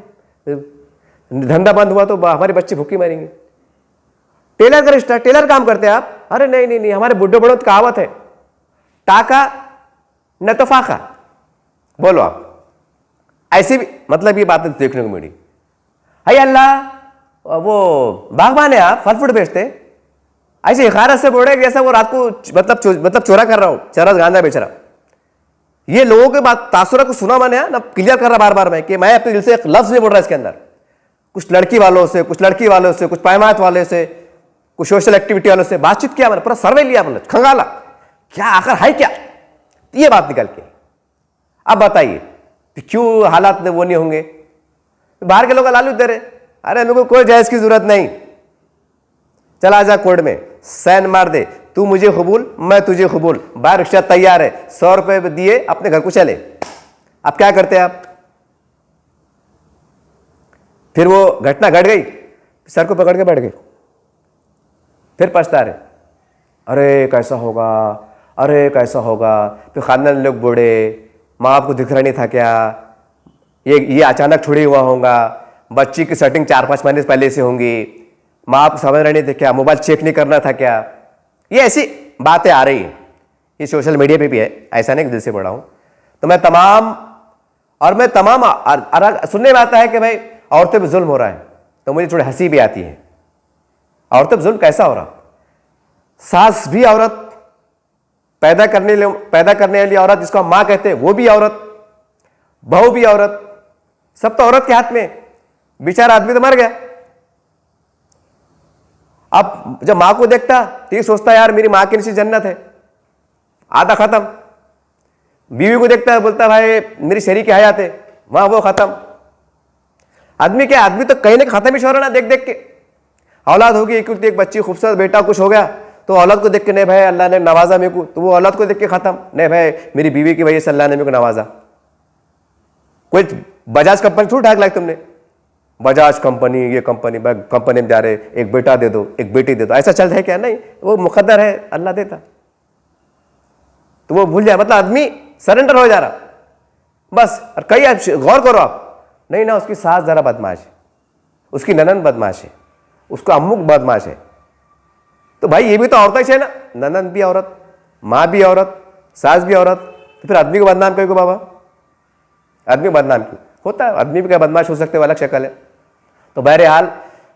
धंधा बंद हुआ तो हमारे बच्चे भूखी मरेंगे। टेलर का रिश्ता, टेलर काम करते हैं आप, अरे नहीं नहीं नहीं, हमारे बुढ़े बड़ों की कहावत है, टाका न तो फाका। बोलो आप, ऐसी भी मतलब ये बातें देखने को मिली। हाय अल्लाह वो बागबान है, आप फल फ्रूट बेचते, ऐसे इखारत से बोल रहे जैसा वो रात को मतलब चोरा कर रहा हूं, चरस गांजा बेच रहा। ये लोगों के बात तासुरा को सुना मैंने ना, क्लियर कर रहा बार बार मैं कि मैं अपने दिल से एक लफ्ज नहीं बोल रहा इसके अंदर। कुछ लड़की वालों से, कुछ लड़की वालों से, कुछ पैमात वाले से, कुछ सोशल एक्टिविटी वालों से बातचीत किया मैंने, पूरा सर्वे लिया मैंने, खंगाला क्या आखिर है क्या, ये बात निकल के। अब बताइए क्यों हालात वो नहीं होंगे? बाहर के लोग लालू दे रहे, अरे मेरे को कोई जायज की जरूरत नहीं, चला जा कोर्ट में सैन मार दे, तू मुझे कबूल मैं तुझे कबूल, बाहर रिक्शा तैयार है, 100 रुपए दिए अपने घर को चले। अब क्या करते हैं आप? फिर वो घटना घट गई, सर को पकड़ के बैठ गए, फिर पछता रहे, अरे कैसा होगा, अरे कैसा होगा। फिर खानदान लोग बोले माँ बाप को दिख रहा नहीं था क्या, ये अचानक छुड़ी हुआ होगा, बच्ची की सेटिंग 4-5 महीने पहले से होंगी, माँ आप समझ रहे नहीं थे क्या, मोबाइल चेक नहीं करना था क्या, ये ऐसी बातें आ रही हैं। ये सोशल मीडिया पे भी है, ऐसा नहीं कि दिल से पढ़ा हूँ। तो मैं तमाम सुनने में आता है कि भाई औरतों पे जुल्म हो रहा है, तो मुझे थोड़ी हंसी भी आती है। औरतों पे जुल्म कैसा हो रहा? सास भी औरत, पैदा करने वाली औरत जिसको हम माँ कहते हैं वो भी औरत, बहू भी औरत, सब तो औरत के हाथ में। बेचारा आदमी तो मर गया। अब जब मां को देखता तो ये सोचता यार मेरी मां के नीचे जन्नत है, आधा खत्म। बीवी को देखता है बोलता भाई मेरी शरीक हयात है, वहां वो खत्म। आदमी क्या, आदमी तो कहीं ना खत्म ही हो रहा ना देख देख के। औलाद होगी एक बच्ची, खूबसूरत बेटा कुछ हो गया तो औलाद को देख के नहीं भाई अल्लाह ने नवाजा मेरे को, तो वो औलाद को देख के खत्म। नहीं भाई मेरी बीवी की वजह से अल्लाह ने मेरे को नवाजा। कोई बजाज कंपनी थोड़ी ढाक लाई तुमने, बजाज कंपनी ये कंपनी में जा रहे, एक बेटा दे दो एक बेटी दे दो, ऐसा चल रहा है क्या? नहीं, वो मुकद्दर है, अल्लाह देता। तो वो भूल जाए, मतलब आदमी सरेंडर हो जा रहा बस। और कई गौर करो आप, नहीं ना उसकी सास जरा बदमाश है, उसकी ननद बदमाश है, उसका अम्मुक बदमाश है। तो भाई ये भी तो औरत है ना, ननद भी औरत, माँ भी औरत, सास भी औरत, तो फिर आदमी को बदनाम करेगा बाबा? आदमी को बदनाम क्यों होता है? आदमी भी क्या बदमाश हो सकते, वो अलग शक्ल है। तो बहरहाल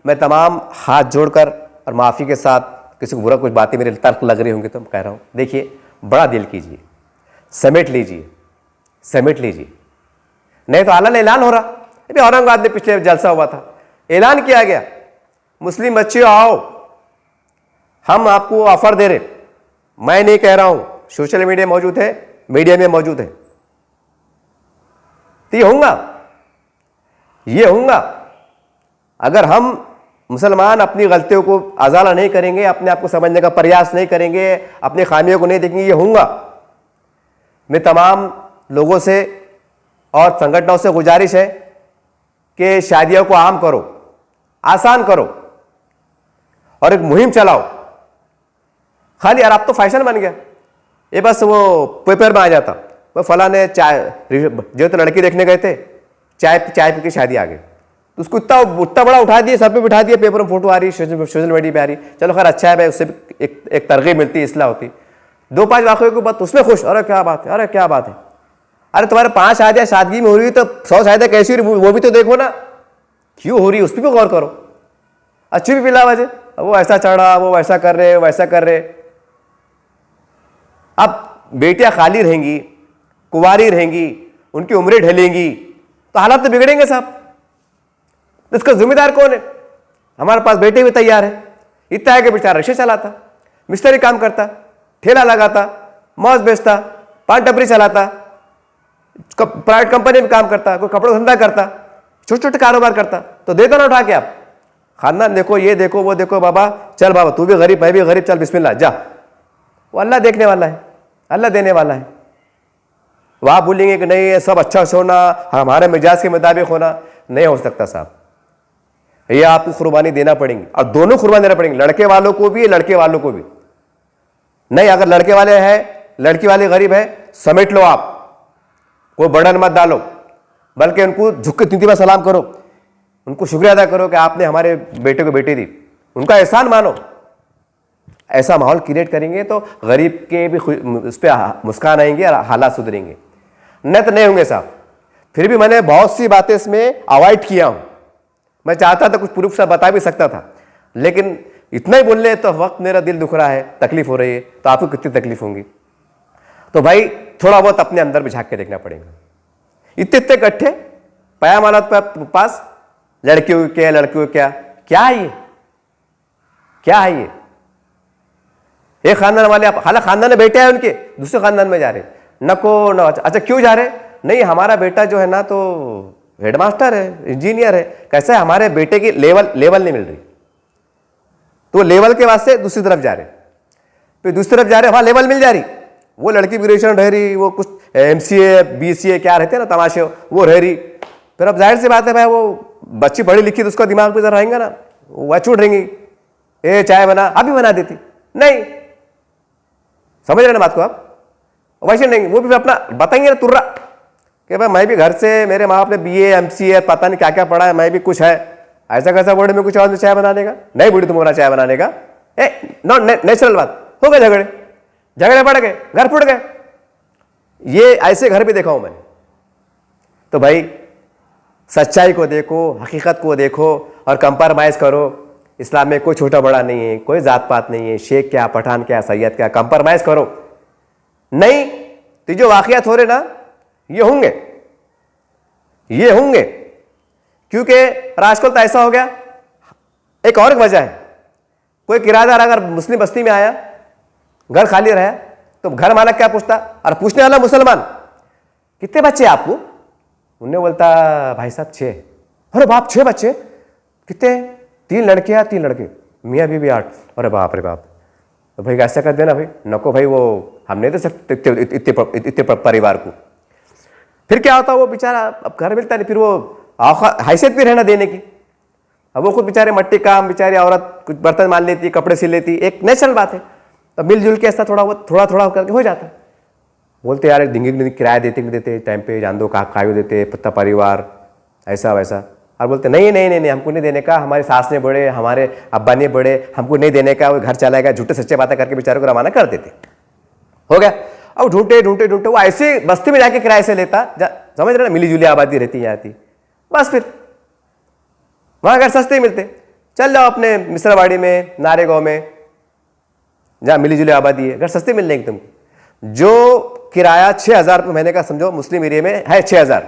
मैं तमाम हाथ जोड़कर और माफ़ी के साथ, किसी को बुरा कुछ बातें मेरे तर्क लग रही होंगी तो मैं कह रहा हूँ, देखिए बड़ा दिल कीजिए, समेट लीजिए। नहीं तो आला ऐलान हो रहा। अभी औरंगाबाद में पिछले जलसा हुआ था, ऐलान किया गया मुस्लिम बच्चियों आओ, हम आपको ऑफर दे रहे। मैं नहीं कह रहा हूं, सोशल मीडिया मौजूद है, मीडिया में मौजूद है। तो ये होगा अगर हम मुसलमान अपनी गलतियों को अजाला नहीं करेंगे, अपने आप को समझने का प्रयास नहीं करेंगे, अपनी खामियों को नहीं देखेंगे, ये होगा। मैं तमाम लोगों से और संगठनों से गुजारिश है कि शादियों को आम करो, आसान करो और एक मुहिम चलाओ। खाली यार आप तो फैशन बन गया, ये बस वो पेपर में आ जाता, वो फला ने चाय जो तो लड़की देखने गए थे, चाय पी के शादी आ गई, तो उसको उतना बड़ा उठा दिए, सब पे बिठा दिए, पेपर में फोटो आ रही, सोशल मीडिया पे आ रही। चलो खैर अच्छा है भाई, उससे एक तरगीब मिलती है, इसलाह होती। 2-5 वाक़े के बाद उसमें खुश, अरे क्या बात है, अरे क्या बात है। अरे तुम्हारे 5 शादियाँ सादगी में हो रही तो 100 शादियाँ कैसी हो रही वो भी तो देखो ना, क्यों हो रही उस पर भी गौर करो। अच्छी भी पिला वजह, वो ऐसा चढ़ा, वो ऐसा कर रहे, वैसा कर रहे। अब बेटियां खाली रहेंगी, कुंवारी रहेंगी, उनकी उम्रें ढलेंगी, तो हालात तो बिगड़ेंगे साहब। तो इसका जिम्मेदार कौन है? हमारे पास बेटे भी तैयार है, इतना है कि बेचारा रिक्शा चलाता, मिस्त्री काम करता, ठेला लगाता, मौज बेचता, पान टपरी चलाता, प्राइवेट कंपनी में काम करता, कोई कपड़ों धंधा करता, छोटे छोटे कारोबार करता, तो दे दो ना उठा के आप। खानदान देखो, ये देखो, वो देखो, बाबा चल बाबा तू भी गरीब मैं भी गरीब, चल बिस्मिल्लाह जा। वो अल्लाह देखने वाला है, अल्लाह देने वाला है। वहाँ बोलेंगे कि नहीं ये सब अच्छा होना, हमारे मिजाज के मुताबिक होना, नहीं हो सकता साहब। ये आपको कुर्बानी देना पड़ेगी, और दोनों कुर्बानी देना पड़ेंगे, लड़के वालों को भी लड़के वालों को भी। नहीं अगर लड़के वाले हैं, लड़की वाले गरीब है, समेट लो आप, कोई बर्डन मत डालो, बल्कि उनको झुक के 3 बार सलाम करो, उनको शुक्रिया अदा करो कि आपने हमारे बेटे को बेटी दी, उनका एहसान मानो। ऐसा माहौल क्रिएट करेंगे तो गरीब के भी उस पर मुस्कान आएंगे और हालात सुधरेंगे। नहीं तो नहीं होंगे साहब। फिर भी मैंने बहुत सी बातें इसमें अवॉइड किया हूं। मैं चाहता था कुछ प्रूफ से बता भी सकता था, लेकिन इतना ही बोलने तो वक्त मेरा दिल दुख रहा है, तकलीफ हो रही है, तो आपको कितनी तकलीफ होंगी। तो भाई थोड़ा बहुत अपने अंदर भी झांक के देखना पड़ेगा। इतने इकट्ठे पयामानत पास लड़कियों क्या लड़कियों क्या है ये, क्या है ये? एक खानदान वाले हालांकि खानदान में बेटे हैं उनके, दूसरे खानदान में जा रहे नको न। अच्छा क्यों जा रहे? नहीं हमारा बेटा जो है ना तो हेडमास्टर है, इंजीनियर है। कैसा है, हमारे बेटे की लेवल नहीं मिल रही, तो लेवल के वास्ते दूसरी तरफ जा रहे, फिर दूसरी तरफ जा रहे, वहां लेवल मिल जा रही, वो लड़की ग्रेजुएशन रह रही, वो कुछ MCA BCA क्या रहते हैं ना तमाशे, वो रह रही। फिर अब जाहिर सी बात है भाई, वो बच्ची पढ़ी लिखी तो उसका दिमाग पे जरा रहेंगे ना, वह छूट रहेंगी, ए चाय बना, अभी बना देती नहीं। समझ रहे ना बात को आप? वैसे नहीं, वो भी अपना बताएंगे ना तुर्रा, कि भाई मैं भी घर से, मेरे माँ बाप ने BA MCA पता नहीं क्या क्या पढ़ा है, मैं भी कुछ है, ऐसा कैसा वर्ड में कुछ और चाय बनाने का, नहीं बूढ़ी तुम्हारा चाय बनाने का, नॉट नेचुरल बात। हो गए झगड़े, झगड़े बढ़ गए, घर फूट गए। ये ऐसे घर भी देखा हूं मैंने। तो भाई सच्चाई को देखो, हकीकत को देखो और कंप्रोमाइज़ करो। इस्लाम में कोई छोटा बड़ा नहीं है, कोई जात पात नहीं है, शेख क्या, पठान क्या, सैयद क्या, कंप्रोमाइज़ करो। नहीं तो जो वाक़ियात हो रहे ना ये होंगे, ये होंगे, क्योंकि आजकल तो ऐसा हो गया। एक और वजह है, कोई किराएदार अगर मुस्लिम बस्ती में आया, घर खाली रहा, तो घर मालिक क्या पूछता, और पूछने वाला मुसलमान, कितने बच्चे आपको? उन्हें बोलता भाई साहब 6। अरे बाप 6 बच्चे? कितने? 3 लड़कियां 3 लड़के, मियाँ बीवी 8। अरे बाप रे बाप। तो भाई ऐसा कर देना भाई, नको भाई, वो हम नहीं दे सकते इतने परिवार को। फिर क्या होता, वो बेचारा अब घर मिलता नहीं, फिर वो हैसियत भी रहना देने की। अब वो खुद बेचारे मट्टी काम, बेचारी औरत कुछ बर्तन मान लेती, कपड़े सिल लेती, एक नेचुरल बात है। तो मिलजुल के ऐसा थोड़ा करके हो जाता है। बोलते यार डिंगी किराया देते नहीं देते टाइम पे, जान दो कायु देते, पत्ता परिवार ऐसा वैसा। और बोलते नहीं नहीं नहीं नहीं हमको नहीं देने का, हमारे सास ने बड़े, हमारे अब्बा ने बड़े, हमको नहीं देने का, वो घर चलाएगा, झूठे सच्चे बातें करके बेचारों को रवाना कर देते। हो गया। अब ढूंढते ढूंढते ढूंढते वो ऐसे बस्ती में जाके किराए से लेता, समझ रहे ना, मिली जुली आबादी रहती है आती, बस फिर वहां घर सस्ते मिलते। चल जाओ अपने मिश्रावाड़ी में, नारेगांव में, जहाँ मिली जुली आबादी है, घर सस्ते मिल जाएंगे तुमको। जो किराया 6,000 रुपये महीने का समझो मुस्लिम एरिया में है 6,000,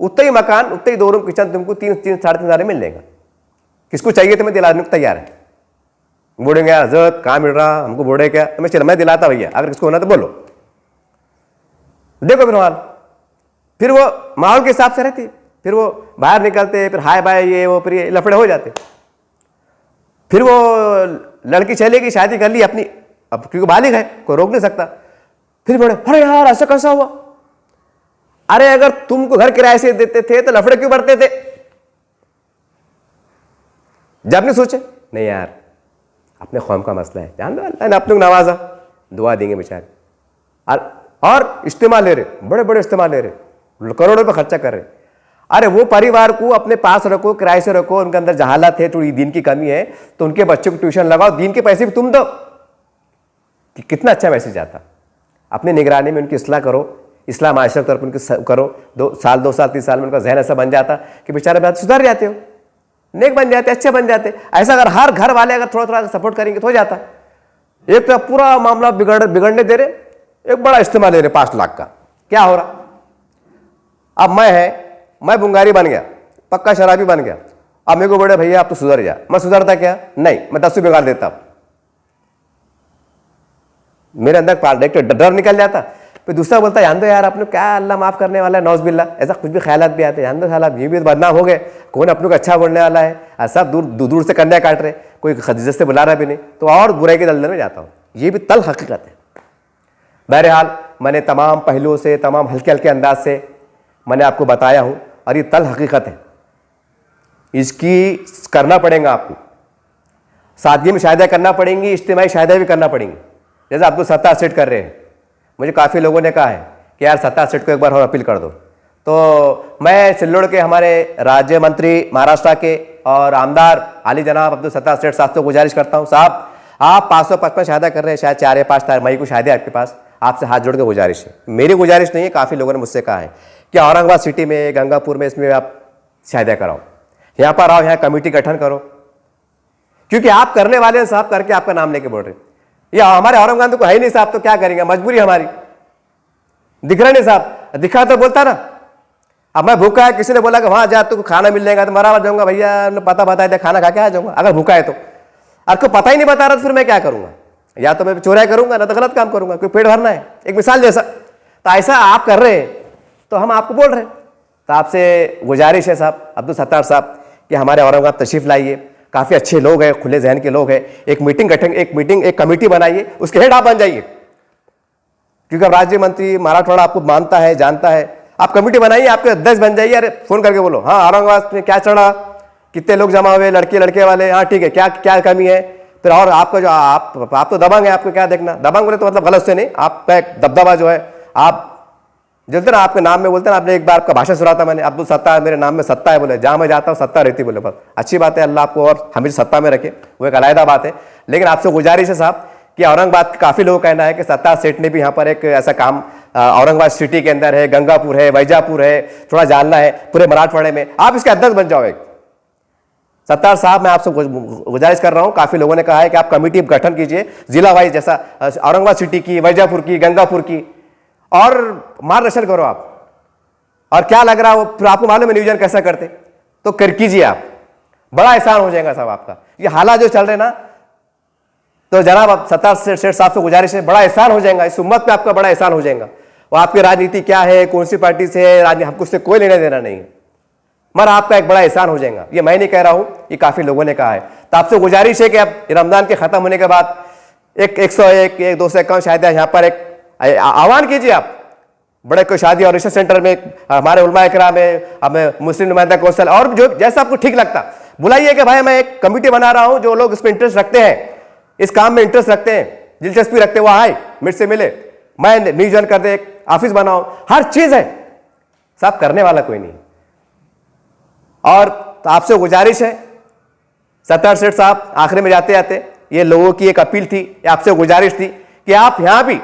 उतना ही मकान, उतना ही 2 रूम किचन तुमको 3 साढ़े 3 हज़ार में मिल जाएगा। किसको चाहिए तुम्हें दिलाने को तैयार है। बोलेंगे हजरत कहाँ मिल रहा, हमको बोले क्या, तो मैं चलो मैं दिलाता भैया, अगर किसको होना तो बोलो। देखो फिर फिर वो माहौल के हिसाब से रहती, फिर वो बाहर निकलते, फिर हाय बाय ये वो, फिर ये लफड़े हो जाते। फिर वो लड़की चलेगी, शादी कर ली अपनी, अब क्योंकि बालिग है, कोई रोक नहीं सकता। फिर बोले अरे यार ऐसा कैसा हुआ? अरे अगर तुमको घर किराए से देते थे तो लफड़े क्यों बढ़ते थे? जब नहीं सोचे, नहीं यार अपने कौम का मसला है, जान दो, अल्लाह ने अपने को नवाजा, दुआ देंगे बेचारे। और इस्तेमाल ले रहे, बड़े बड़े इस्तेमाल ले रहे, करोड़ों रुपये खर्चा कर रहे। अरे वो परिवार को अपने पास रखो, किराए से रखो, उनके अंदर जहालत है, थोड़ी दीन की कमी है, तो उनके बच्चों को ट्यूशन लगाओ, दीन के पैसे भी तुम दो, कि कितना अच्छा मैसेज आता। अपनी निगरानी में उनकी इस्लाह करो, इस्लाम माशरे की तरफ उनकी करो, 2 साल 2 साल 3 साल में उनका जहन ऐसा बन जाता कि बेचारे बात सुधर जाते हो, नेक बन जाते, अच्छे बन जाते। ऐसा अगर हर घर वाले अगर थोड़ा थोड़ा सपोर्ट करेंगे तो हो जाता। एक तो पूरा मामला बिगड़ने दे रहे, एक बड़ा इस्तेमाल ले रहे 5 लाख का। क्या हो रहा? अब मैं बुंगारी बन गया, पक्का शराबी बन गया। अब मेरे को बोले भैया आप तो सुधर जा, मैं सुधरता क्या? नहीं, मैं 10 बिगाड़ देता। मेरे अंदर डायरेक्ट डर निकल जाता। फिर दूसरा बोलता जान दो यार अपने क्या, अल्लाह माफ करने वाला है, नौज़बिल्ला, ऐसा कुछ भी ख्यालात भी आते, जान दो साला ये भी बदनाम हो गए, कौन अपने को अच्छा बोलने वाला है, सब दूर से कन्या काट रहे, कोई इज्जत से बुला रहा भी नहीं, तो और बुराई के दलदल में जाता हूँ। ये भी तल हकीकत है। बहरहाल मैंने तमाम पहलुओं से, तमाम हल्के हल्के अंदाज से मैंने आपको बताया हूँ, और ये तल हकीकत है, इसकी करना पड़ेगा आपको। सादगी में शायदा करना पड़ेंगी, इज्तिमाई शायदा भी करना पड़ेंगी। जैसे अब्दुल सत्तार सेठ कर रहे हैं, मुझे काफ़ी लोगों ने कहा है कि यार सत्तार सेठ को एक बार और अपील कर दो। तो मैं सिल्लोड़ के हमारे राज्य मंत्री महाराष्ट्र के और आमदार आली जनाब अब्दुल सत्तार सेठ साहब को गुजारिश करता हूँ, साहब आप 555 शायदा कर रहे हैं, शायद 4 या 5 मई को शायद है आपके पास, आपसे हाथ जोड़ के गुजारिश है, मेरी गुजारिश नहीं है, काफ़ी लोगों ने मुझसे कहा है कि औरंगाबाद सिटी में, गंगापुर में, इसमें आप शायदा कराओ, यहाँ पर आओ, यहाँ कमेटी गठन करो, क्योंकि आप करने वाले हैं साहब, करके आपका नाम लेके बोल रहे। या हमारे औरंगाबाद को है ही नहीं साहब, तो क्या करेंगे, मजबूरी हमारी, दिख रहा नहीं साहब, दिखा तो बोलता ना। अब मैं भूखा है, किसी ने बोला कि वहां जा तो खाना मिल जाएगा, तो मरा जाऊंगा, भैया ने पता बताया था, खाना खा के आ जाऊंगा, अगर भूखा है तो। आपको पता ही नहीं बता रहा तो फिर मैं क्या करूंगा? या तो मैं चोरियां करूंगा, ना तो गलत काम करूंगा, क्योंकि पेट भरना है, एक मिसाल जैसा। तो ऐसा आप कर रहे हैं तो हम आपको बोल रहे हैं। तो आपसे गुजारिश है साहब अब्दुल सत्तार साहब कि हमारे औरंगाबाद तशरीफ लाइए, काफ़ी अच्छे लोग हैं, खुले जहन के लोग हैं, एक कमेटी बनाइए, उसके हेड आप बन जाइए, क्योंकि अब राज्य मंत्री मराठवाड़ा आपको मानता है, जानता है, आप कमेटी बनाइए, आपके अध्यक्ष बन जाइए। अरे फोन करके बोलो, हाँ औरंगाबाद में क्या चढ़ा, कितने लोग जमा हुए, लड़के वाले, हाँ ठीक है, क्या क्या कमी है। फिर और आपका जो आप तो दबंग है, आपको क्या देखना, दबंग बोले तो मतलब गलत से नहीं, आपका एक दबदबा जो है, आप जब तक आपके नाम में बोलते हैं, आपने एक बार आपका भाषण सुना था मैंने, अब्दुल सत्तार मेरे नाम में सत्ता है, बोले जहाँ मैं जाता हूँ सत्ता रहती, बोले बस अच्छी बात है, अल्लाह आपको और हमेशा सत्ता में रखे, वो एक अलग बात है। लेकिन आपसे गुजारिश है साहब कि औरंगाबाद के काफ़ी लोगों का कहना है कि सत्तार सेठ ने भी यहाँ पर एक ऐसा काम, औरंगाबाद सिटी के अंदर है, गंगापुर है, वैजापुर है, थोड़ा जालना है, पूरे मराठवाड़े में आप इसके अध्यक्ष बन जाओ। एक सत्तार साहब, मैं आपसे गुजारिश कर रहा हूँ, काफ़ी लोगों ने कहा है कि आप कमेटी गठन कीजिए जिला वाइज, जैसा औरंगाबाद सिटी की, वैजापुर की, गंगापुर की, और मार्गदर्शन करो आप। और क्या लग रहा है, फिर आपको मालूम है नियोजन कैसा करते, तो कर कीजिए आप, बड़ा एहसान हो जाएगा साहब आपका। ये हालात जो चल रहे ना, तो जनाब आप सत्तार सेठ साहब से गुजारिश है, बड़ा एहसान हो जाएगा, इस उम्मत पे आपका बड़ा एहसान हो जाएगा। वो आपकी राजनीति क्या है, कौन सी पार्टी से है, हमको उससे कोई लेना देना नहीं है, मगर आपका एक बड़ा एहसान हो जाएगा। ये मैं नहीं कह रहा हूं, ये काफी लोगों ने कहा है। तो आपसे गुजारिश है कि अब रमजान के खत्म होने के बाद 101, 251 शायद यहाँ पर एक आह्वान कीजिए आप, बड़े कोई शादी और रिसर्च सेंटर में, हमारे उलमा इकराम में, हमें मुस्लिम नुमाइंदा कौंसिल, और जो जैसा आपको ठीक लगता बुलाइए कि भाई मैं एक कमेटी बना रहा हूं, जो लोग इसमें इंटरेस्ट रखते हैं, इस काम में इंटरेस्ट रखते हैं, दिलचस्पी रखते हैं, वो आए मेरे से मिले, मैं नियोजन कर दे, एक ऑफिस बनाओ, हर चीज है साहब, करने वाला कोई नहीं। और तो आपसे गुजारिश है सत्तार सेठ साहब, आखिर में जाते जाते ये लोगों की एक अपील थी, आपसे गुजारिश थी कि आप यहां भी,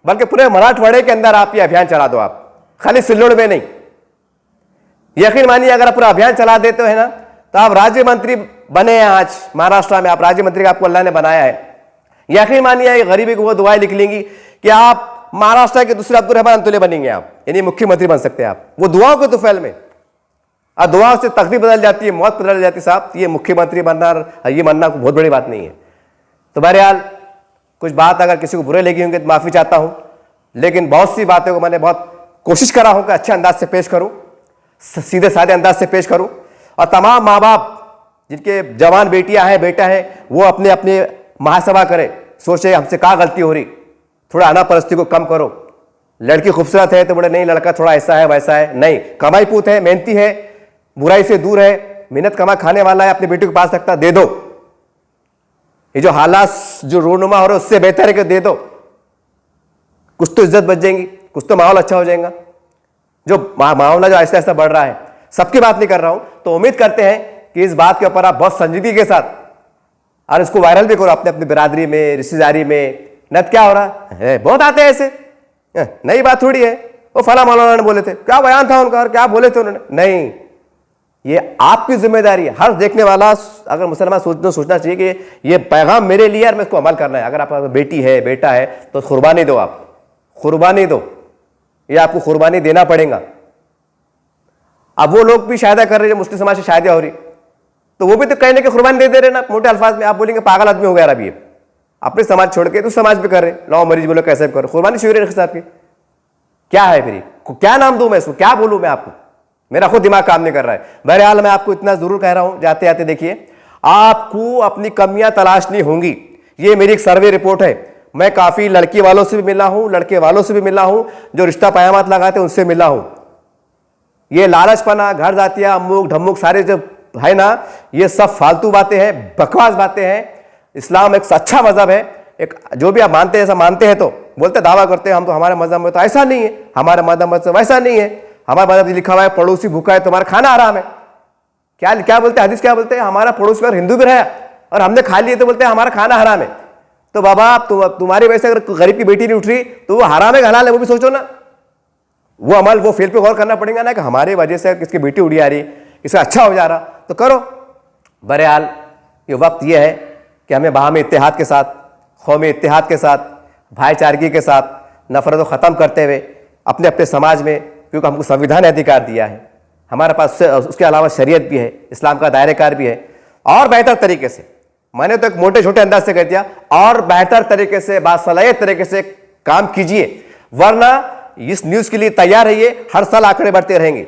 बल्कि पूरे मराठवाड़े के अंदर आप ये अभियान चला दो, आप खाली सिल्लोड़ में नहीं। यकीन मानिए अगर आप पूरा अभियान चला देते हो ना, तो आप राज्य मंत्री बने हैं आज महाराष्ट्र में, आप राज्य मंत्री आपको अल्लाह ने बनाया है। यकीन मानिए गरीबी को वो दुआएं लिख लेंगी कि आप महाराष्ट्र के दूसरे अब्दुल रहमान अंतुले बनेंगे, आप यानी मुख्यमंत्री बन सकते हैं आप, वो दुआओं के तुफैल में। और दुआओं से तकदीर बदल जाती है, मौत बदल जाती है साहब। ये मुख्यमंत्री बनना, ये बनना बहुत बड़ी बात नहीं है। तो बहरहाल कुछ बात अगर किसी को बुरे लगी होंगे तो माफ़ी चाहता हूँ, लेकिन बहुत सी बातों को मैंने बहुत कोशिश करा हूँ कि अच्छे अंदाज से पेश करूँ, सीधे साधे अंदाज से पेश करूँ। और तमाम माँ बाप जिनके जवान बेटियां हैं, बेटा है, वो अपने अपने महासभा करें, सोचे हमसे क्या गलती हो रही, थोड़ा अनापरस्ती को कम करो। लड़की खूबसूरत है तो बोले नहीं लड़का थोड़ा ऐसा है वैसा है, नहीं, कमाई पूत है, मेहनती है, बुराई से दूर है, मेहनत कमा खाने वाला है, अपनी बेटी को पास रखता, दे दो। ये जो हालात जो रोनुमा हो रहे उससे बेहतर है कि दे दो, कुछ तो इज्जत बच जाएंगी, कुछ तो माहौल अच्छा हो जाएगा। जो मामला जो ऐसा ऐसा बढ़ रहा है, सबकी बात नहीं कर रहा हूं, तो उम्मीद करते हैं कि इस बात के ऊपर आप बहुत संजीदगी के साथ और इसको वायरल भी करो अपने अपनी बिरादरी में, रिश्तेदारी में। नत क्या हो रहा है, बहुत आते हैं ऐसे, नई बात थोड़ी है, वो फला मौलाना ने बोले थे, क्या बयान था उनका और क्या बोले थे उन्होंने, नहीं, ये आपकी जिम्मेदारी है। हर देखने वाला अगर मुसलमान सोचना चाहिए कि ये पैगाम मेरे लिए और मैं इसको अमल करना है। अगर आपका बेटी है, बेटा है, तो कुर्बानी दो, आप कुर्बानी दो, ये आपको कुर्बानी देना पड़ेगा। अब वो लोग भी शायदा कर रहे हैं, मुस्लिम समाज से शादियां हो रही, तो वो भी तो कहने की कुर्बानी दे रहे ना, मोटे अल्फाज में। आप बोलेंगे पागल आदमी हो गया अभी, अपने समाज छोड़ के तो समाज पे कर रहे, लौ मरीज बोलो कैसे भी करो, कुर्बानी शिविर साहब की क्या है फिर, क्या नाम दूं मैं इसको, क्या बोलूं मैं आपको, मेरा खुद दिमाग काम नहीं कर रहा है। बहरहाल मैं आपको इतना जरूर कह रहा हूं, जाते जाते देखिए, आपको अपनी कमियां तलाशनी होंगी। ये मेरी एक सर्वे रिपोर्ट है, मैं काफी लड़की वालों से भी मिला हूं, लड़के वालों से भी मिला हूं, जो रिश्ता पयामात लगाते उनसे मिला हूं। ये लालचपना, घर जातिया, अमुक ढमुक सारे जो है ना, ये सब फालतू बातें हैं, बकवास बातें हैं। इस्लाम एक अच्छा मजहब है, एक जो भी आप मानते हैं ऐसा मानते हैं, तो बोलते दावा करते हैं हम तो हमारे मजहब में तो ऐसा नहीं है, हमारे मजहब में वैसा नहीं है, हमारे मजहब में लिखा हुआ है पड़ोसी भूखा है तुम्हारा खाना आराम है। क्या क्या बोलते हैं हदीस, क्या बोलते हैं, हमारा पड़ोसी अगर हिंदू भी रहा और हमने खा लिए तो बोलते हैं हमारा खाना हराम है। तो बाबा तुम्हारी वजह से अगर गरीब की बेटी नहीं उठ रही तो वो हराम है हलाल है, वो भी सोचो ना, वो अमल वो फेल पे गौर करना पड़ेगा ना, कि हमारी वजह से किसकी बेटी उड़ी आ रही, इसका अच्छा हो जा रहा तो करो। बहरहाल ये वक्त ये है कि हमें बाहमी इत्तेहाद के साथ, कौमी इत्तेहाद के साथ, भाईचारगी के साथ नफरत को ख़त्म करते हुए अपने अपने समाज में, क्योंकि हमको संविधान ने अधिकार दिया है, हमारे पास उसके अलावा शरीयत भी है, इस्लाम का दायरेकार भी है, और बेहतर तरीके से, मैंने तो एक मोटे छोटे अंदाज से कह दिया, और बेहतर तरीके से बासलाहियत तरीके से काम कीजिए, वरना इस न्यूज़ के लिए तैयार रहिए, हर साल आंकड़े बढ़ते रहेंगे।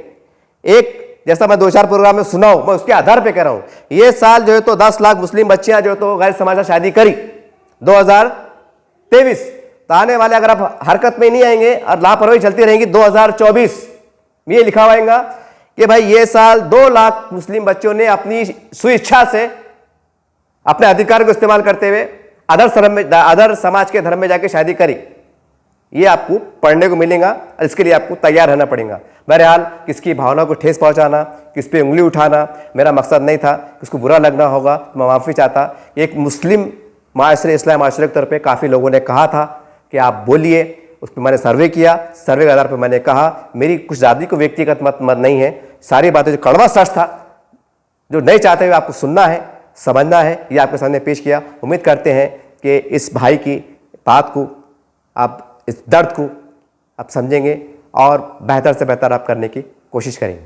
एक जैसा मैं 2-4 प्रोग्राम में सुना हूं, मैं उसके आधार पे कह रहा हूं, ये साल जो है तो 10 लाख मुस्लिम बच्चियां जो तो गैर समाजा शादी करी 2023, तो आने वाले अगर आप हरकत में नहीं आएंगे और लापरवाही चलती रहेंगी 2024 में ये लिखा हुआ कि भाई ये साल 2 लाख मुस्लिम बच्चों ने अपनी स्वेच्छा से अपने अधिकार को इस्तेमाल करते हुए अदर समाज के धर्म में जाके शादी करी। ये आपको पढ़ने को मिलेगा और इसके लिए आपको तैयार रहना पड़ेगा। बहरहाल किसकी भावना को ठेस पहुंचाना, किस पे उंगली उठाना मेरा मकसद नहीं था, किसको बुरा लगना होगा तो मैं माफ़ी चाहता। एक मुस्लिम माशरे, इस्लाम माशरे के तौर पे काफ़ी लोगों ने कहा था कि आप बोलिए, उस पर मैंने सर्वे किया, सर्वे के आधार पर मैंने कहा, मेरी कुछ ज़्यादा को व्यक्तिगत मत नहीं है, सारी बातें जो कड़वा सच था, जो नहीं चाहते हुए आपको सुनना है, समझना है, ये आपके सामने पेश किया। उम्मीद करते हैं कि इस भाई की बात को आप, इस दर्द को आप समझेंगे और बेहतर से बेहतर आप करने की कोशिश करेंगे।